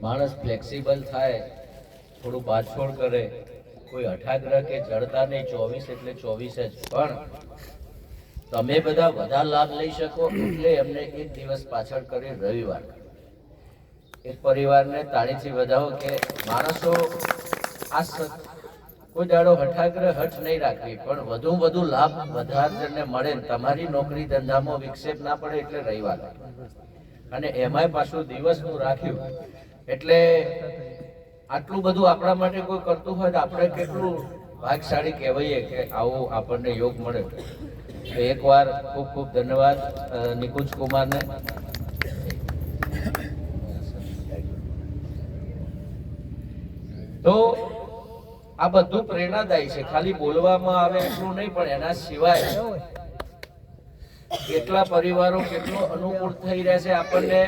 માણસ ફ્લેક્સિબલ થાય, થોડું બાછોડ કરે, કોઈ અઠાગ્રહ કે જડતા નહીં, 24 એટલે 24 જ. પણ તમે બધા વધારે લાભ લઈ શકો એટલે એમને એક દિવસ પાછળ કરી રવિવાર. એક પરિવારને તાળીથી વધાવો કે માણસો આ કોઈ દાડો હઠાગ્રહ હઠ નહીં રાખવી, પણ વધુ લાભ વધારે મળે, તમારી નોકરી ધંધામાં વિક્ષેપ ના પડે એટલે રવિવાર. અને એમાંય પાછું દિવસનું રાખ્યું એટલે આટલું બધું આપણા માટે કોઈ કરતું હોય તો આપણે કેટલું ભાગ્યશાળી કહેવાઈએ કે આવો આપણને યોગ મળે. તો એકવાર ખૂબ ખૂબ ધન્યવાદ નિકુંજ કુમારને. તો આ બધું પ્રેરણાદાયી છે, ખાલી બોલવામાં આવે એટલું નહીં, પણ એના સિવાય કેટલા પરિવારો કેટલો અનુકૂળ થઈ રહેશે આપણને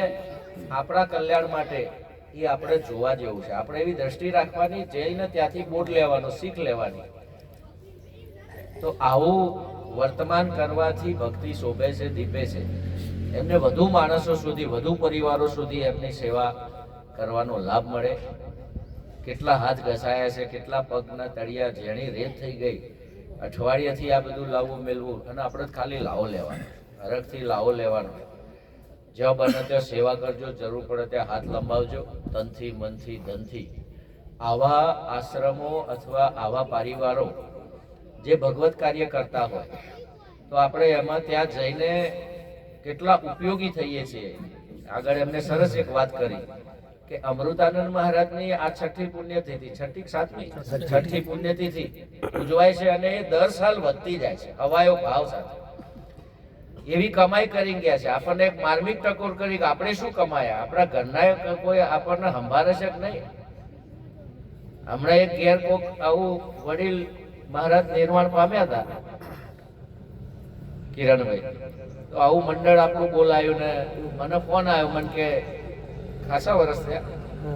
આપણા કલ્યાણ માટે, એ આપણે જોવા જેવું છે. આપણે એવી દ્રષ્ટિ રાખવાની, જઈને ત્યાંથી બોધ લેવાનું, શીખ લેવાની. તો આવું વર્તમાન કરવાથી ભક્તિ શોભે છે, દીપે છે. એમને વધુ માણસો સુધી, વધુ પરિવારો સુધી એમની સેવા કરવાનો લાભ મળે. કેટલા હાથ ઘસાયા છે, કેટલા પગના તળિયા જેણી રેત થઈ ગઈ. અઠવાડિયાથી આ બધું લાવવું મેળવું, અને આપણે ખાલી લાવો લેવાનો, હરખથી લાવો લેવાનો. જ્યાં બને ત્યાં સેવા કરજો, જરૂર પડે ત્યાં હાથ લંબાવજો, તનથી, મનથી, ધનથી. આવા આશ્રમો અથવા આવા પરિવારો જે ભગવત કાર્ય કરતા હોય તો આપણે એમાં ત્યાં જઈને કેટલા ઉપયોગી થઈએ છીએ. આગળ એમને સરસ એક વાત કરી કે અમૃતાનંદ મહારાજની આ છઠ્ઠી પુણ્યતિથિ, છઠ્ઠી પુણ્યતિથિ ઉજવાય છે, અને એ દર સાલ વધતી જાય છે હવાયો ભાવ સાથે. એવી કમાઈ કરી ગયા છે. આપણને એક માર્મિક ટકોર કરી કે આપણે શું કમાયા, આપણા ઘરના કોઈ આપણને સંભાળે છે કે નહીં. હમણાં એક ઘેર કોક આવું વડીલ મહારાજ નિર્વાણ પામ્યા હતા, કિરણભાઈ. તો આવું મંડળ આપણું બોલાયું ને મને ફોન આવ્યો, મને કે ખાસા વર્ષ થયા,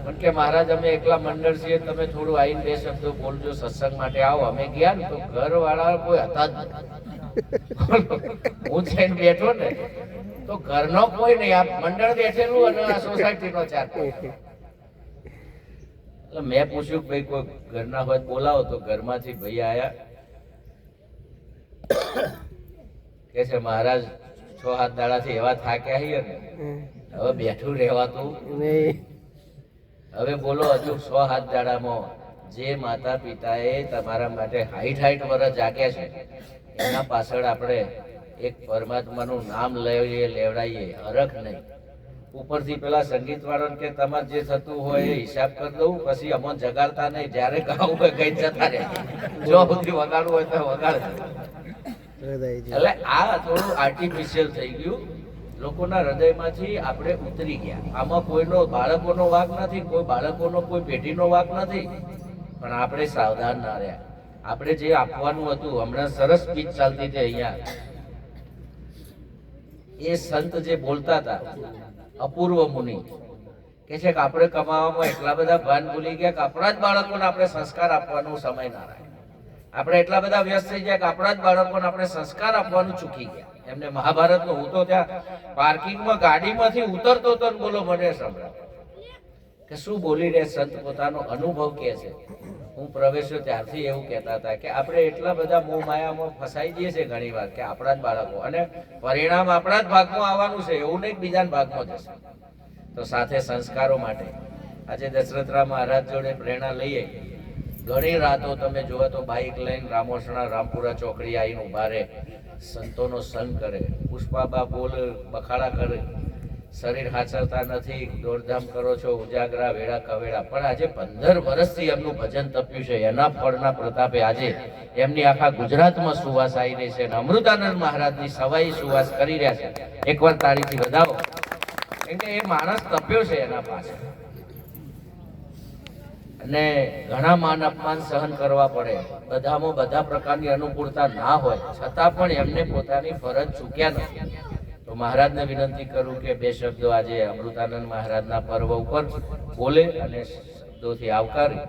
મને કે મહારાજ અમે એકલા મંડળ છીએ, તમે થોડું આવીને 2 શબ્દો બોલજો, સત્સંગ માટે આવો. અમે ગયા ને તો ઘર વાળા કોઈ હતા જ નહીં. હું જઈને બેઠો ને તો ઘરનો કોઈ નહીં, આ મંડળ બેઠેલું અને આ સોસાયટીનો 4. એટલે મેં પૂછ્યું કે ભાઈ કોઈ ઘરના હોય બોલાવો. તો ઘરમાંથી ભાઈ આયા, કે છે મહારાજ 6-7 દાડાથી એવા થાક્યા છીએ ને, હવે બેઠું રહેવાતું નહીં. હવે બોલો, હજુ 6-7 દાડામાં જે માતા પિતાએ તમારા માટે 60 વર્ષ જાગ્યા છે, એના પાછળ આપણે એક પરમાત્માનું નામ લઈએ, લેવડાવીએ, હરખ નહીં. ઉપરથી પેલા સંગીત વાળા કે તમારે જે થતું હોય એ હિસાબ કરી દઉં, પછી અમને જગાડતા નહીં, જયારે ગાવું હોય ગઈ જતા રહે, જો સુધી વગાડવું હોય તો વગાડે. એટલે આ થોડું આર્ટિફિશિયલ થઈ ગયું, લોકોના હૃદયમાંથી આપણે ઉતરી ગયા. આમાં કોઈનો બાળકોનો વાંક નથી, કોઈ બાળકોનો કોઈ પેઢીનો વાંક નથી, પણ આપણે સાવધાન ના રહ્યા. આપણે જે આપવાનું હતું, હમણાં સરસ સ્પીચ ચાલતી હતી અહીંયા, એ સંત જે બોલતા હતા અપૂર્વ મુનિ, કે છે કે આપણે કમાવામાં એટલા બધા ભાન ભૂલી ગયા કે આપણા જ બાળકોને આપણે સંસ્કાર આપવાનો સમય ના રહે. આપણે એટલા બધા વ્યસ્ત થઈ ગયા કે આપણા જ બાળકોને આપણે સંસ્કાર આપવાનું ચૂકી ગયા. એમને મહાભારતનો, હું તો ત્યાં પાર્કિંગમાં ગાડીમાંથી ઉતરતો તો બોલો મને સંભળાય કે શું બોલી રહે સંત, પોતાનો અનુભવ કે છે. હું પ્રવેશ્યો ત્યારથી એવું કહેતા હતા કે આપણે એટલા બધા મોહ માયામાં ફસાઈ જઈએ છીએ ઘણી વાર કે આપણા જ બાળકો, અને પરિણામ આપણા જ ભાગમાં આવવાનું છે, એવું નહીં બીજાના ભાગમાં જશે. તો સાથે સંસ્કારો માટે આજે દશરથરામ મહારાજ જોડે પ્રેરણા લઈએ. ઘણી રાતો તમે જુઓ તો બાઇક લઈને રામોસણા રામપુરા ચોકડી આવીને ઉભા રહે, સંતોનો સંગ કરે, પુષ્પાબા બોલ બખાડા કરે, શરીર હાચવતા નથી, દોડધામ કરો છો, ઉજાગરા વેળા કવેળા, પણ આજે 15 વર્ષથી એમનું ભજન તપ્યું છે. એના ફળના પ્રતાપે આજે એમની આખા ગુજરાતમાં સુવાસ આવી રહી છે, અને અમૃતાનંદ મહારાજની સવાઈ સુવાસ કરી રહ્યા છે. એકવાર તાળીથી વધાવો, કેમ કે એ માણસ તપ્યો છે એના પાસે. અને ઘણા માન અપમાન સહન કરવા પડે, બધામાં બધા પ્રકારની અનુકૂળતા ના હોય, છતાં પણ એમને પોતાની ફરજ ચૂક્યા નથી. તો મહારાજને વિનંતી કરું કે 2 શબ્દો આજે અમૃતાનંદ મહારાજના પર્વ ઉપર બોલે અને શબ્દોથી આવકારી.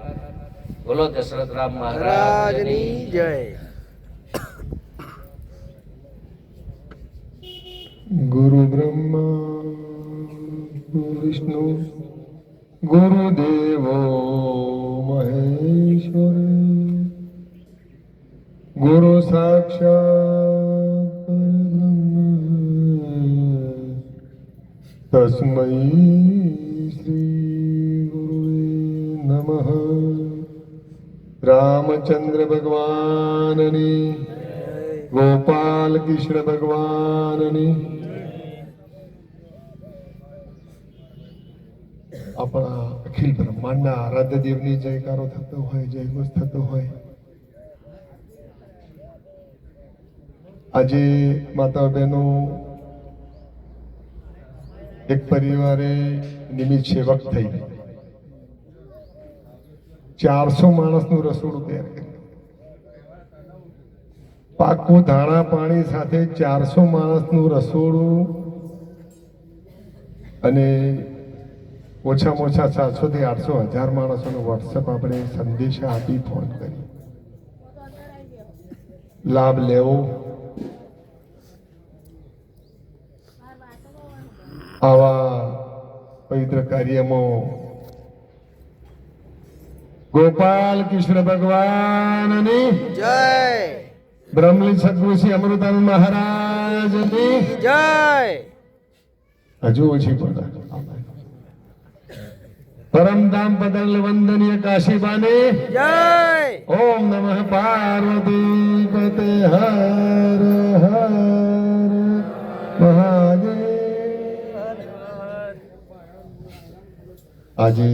બોલો દશરથરામ મહારાજની જય. ગુરુ બ્રહ્મા વિષ્ણુ ગુરુદેવો મહેશ્વર ગુરુ સાક્ષાત પરબ્રહ્મ તસ્મૈ શ્રી ગુરુવે નમઃ. રામચંદ્ર ભગવાનની, ગોપાલ કૃષ્ણ ભગવાનની, આપણા અખિલ બ્રહ્માંડના આરાધ્ય દેવની જયકારો થતો હોય, જયઘોષ થતો હોય. આજે માતા બહેનો એક પરિવારે નિમિત્ત સેવક થઈ 400 માણસનું રસોડું તૈયાર કર્યું. પાકું ધાણા પાણી સાથે 400 માણસનું રસોડું, અને ઓછામાં ઓછા 700 થી 800 1000 માણસોનો વોટ્સઅપ આપણે સંદેશા આપી ફોન કરી લાભ લેવો. આવા પવિત્ર કાર્યમાં ગોપાલ કૃષ્ણ ભગવાનની જય, બ્રહ્મલીન સદગુરુ શ્રી અમૃતાનંદ મહારાજની જય. હજુ ઓછી પડે. પરમધામ પદલ વંદનીય કાશીબાને જય. ઓમ નમઃ પાર્વતી પતે હર હર મહાદેવ. આજે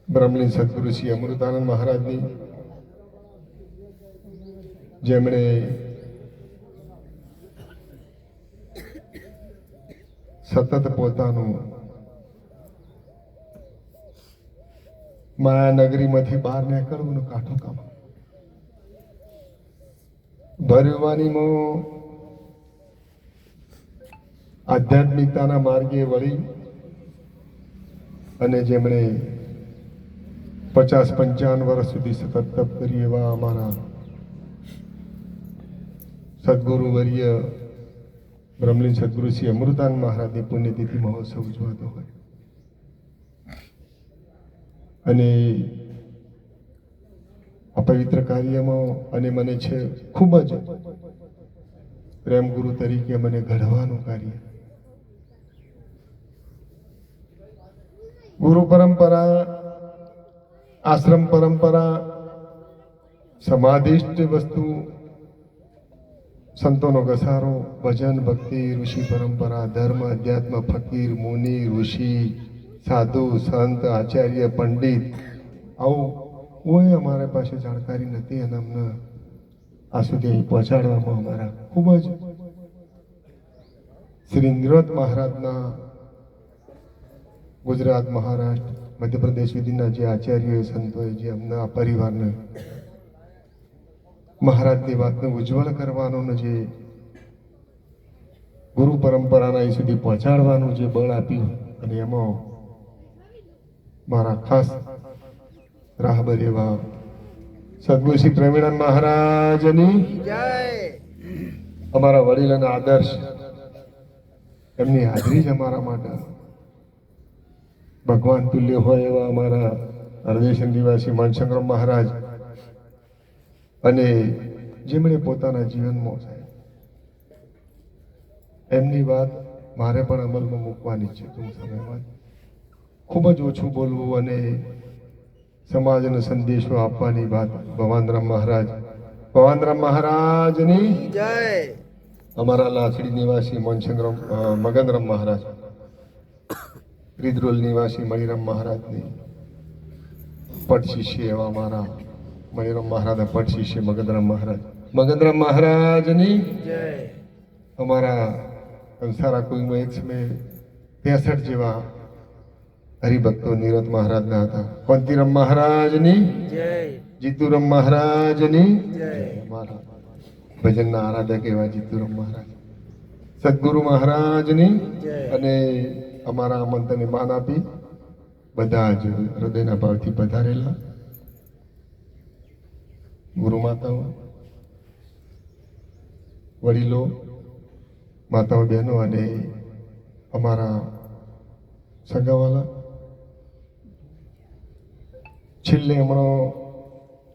બ્રહ્મલીન સદગુરુ શ્રી અમૃતાનંદ મહારાજની, જેમણે સતત પોતાનું માયાનગરીમાંથી બહાર નીકળવું કાઠું કામ, ભરવાનીમાં આધ્યાત્મિકતાના માર્ગે વળી અને જેમણે 50-55 વર્ષ સુધી સતત તપ કરી એવા અમારા સદગુરુ વર્ય બ્રહ્મલીન સદગુરુ શ્રી અમૃતાનંદ મહારાજની પુણ્યતિથિ મહોત્સવ ઉજવાતો હોય, અને આ પવિત્ર કાર્યમાં અને મને છે ખૂબ જ પ્રેમ ગુરુ તરીકે મને ઘડવાનું કાર્ય. ગુરુ પરંપરા, આશ્રમ પરંપરા, સમાધિષ્ઠ વસ્તુ, સંતોનો ઘસારો, ભજન, ભક્તિ, ઋષિ પરંપરા, ધર્મ, અધ્યાત્મ, ફકીર, મુનિ, ઋષિ, સાધુ, સંત, આચાર્ય, પંડિત, આવું કોઈ અમારા પાસે જાણકારી નથી, અને અમને આ સુધી અહીં પહોંચાડવામાં અમારા ખૂબ જ શ્રી ઇન્દ્રવત મહારાજના ગુજરાત, મહારાષ્ટ્ર, મધ્યપ્રદેશ સુધીના જે આચાર્યોએ, સંતોએ જે અમને આ પરિવારને મહારાજની વાતને ઉજ્જવળ કરવાનું, જે ગુરુ પરંપરાના અહીં સુધી પહોંચાડવાનું જે બળ આપ્યું, અને એમાં મારા ખાસ રાહબર એવા સદગુરુ શ્રી પ્રેમીનંદ મહારાજની જય. અમારા વડીલ અને આદર્શ, એમની હાજરી જ અમારા માટે ભગવાન તુલ્ય હોય એવા અમારા હરદેશન નિવાસી મનસંગ્રામ મહારાજ, અને જેમણે પોતાના જીવનમાં એમની વાત મારે પણ અમલમાં મૂકવાની છે ટૂંક સમયમાં. ખૂબ જ ઓછું બોલવું અને સમાજને સંદેશો આપવાની વાત. ભવાનરામ મહારાજની જય. અમારા લાસડી નિવાસી મનસંગ્રામ મગનરામ મહારાજ, રીદરોલ નિવાસી મણિરામ મહારાજની પટ શિષ્ય એવા અમારા મણિરામ મહારાજના પટ શિષ્ય મગનરામ મહારાજની જય. અમારા કંસારા કુઈમાં એક સમયે 63 જેવા હરિભક્તો નીરત મહારાજના હતા. કોંતીરામ મહારાજની જય. જીતુરામ મહારાજની જય. અમારા ભજનના આરાધક એવા જીતુરામ મહારાજ, સદગુરુ મહારાજની, જય. અને અમારા આમંત્રણને માન આપી બધા જ હૃદયના ભાવથી પધારેલા ગુરુ માતાઓ, વડીલો, માતાઓ, બહેનો અને અમારા સગાવાલા, છેલ્લે હમણાં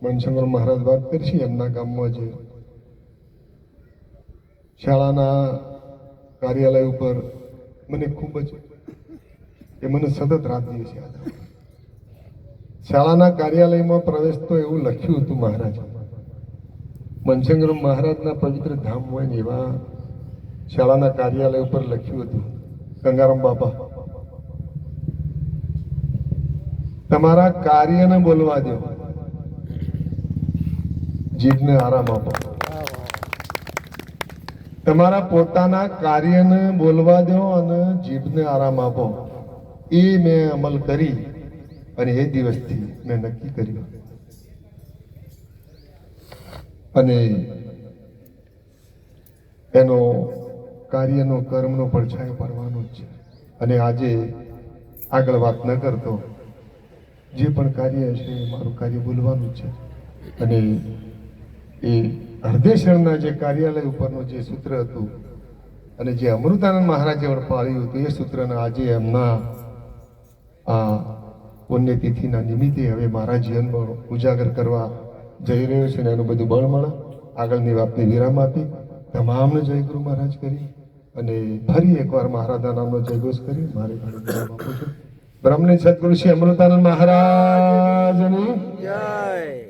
મનશંકર મહારાજ વાત કરશે એમના ગામમાં જ શાળાના કાર્યાલય ઉપર મને ખૂબ જ મને સતત રાત દિવસ યાદ આવે. શાળાના કાર્યાલયમાં પ્રવેશ તો એવું લખ્યું હતું મહારાજ, મનશંકર મહારાજના પવિત્ર ધામ હોય ને એવા શાળાના કાર્યાલય ઉપર લખ્યું હતું, ગંગારામ બાપા તમારા કાર્યને બોલવા દો, જીભને આરામ આપો. તમારા પોતાના કાર્યને બોલવા દો અને જીભને આરામ આપો. એ મેં અમલ કરી અને એ દિવસથી મેં નક્કી કર્યું અને એનો કાર્યનો કર્મનો પડછાયો પડવાનો જ છે. અને આજે આગળ વાત ન કરતો, જે પણ કાર્ય છે મારું કાર્ય બોલવાનું જ છે. અને એ હરદેશરના જે કાર્યાલય ઉપરનું જે સૂત્ર હતું અને જે અમૃતાનંદ મહારાજે પાળ્યું હતું એ સૂત્રને આજે એમના આ પુણ્યતિથિના નિમિત્તે હવે મારા જીવનમાં ઉજાગર કરવા જઈ રહ્યો છે ને એનું બધું બળ મળે. આગળની વાતને વિરામ આપી તમામને જય ગુરુ મહારાજ કરી અને ફરી એકવાર મહારાજના નામનો જયઘોષ કરી મારે ઘણું વિરામ આપું છું. બ્રહ્મની સદગુરુ શ્રી અમૃતાનંદ મહારાજની જય.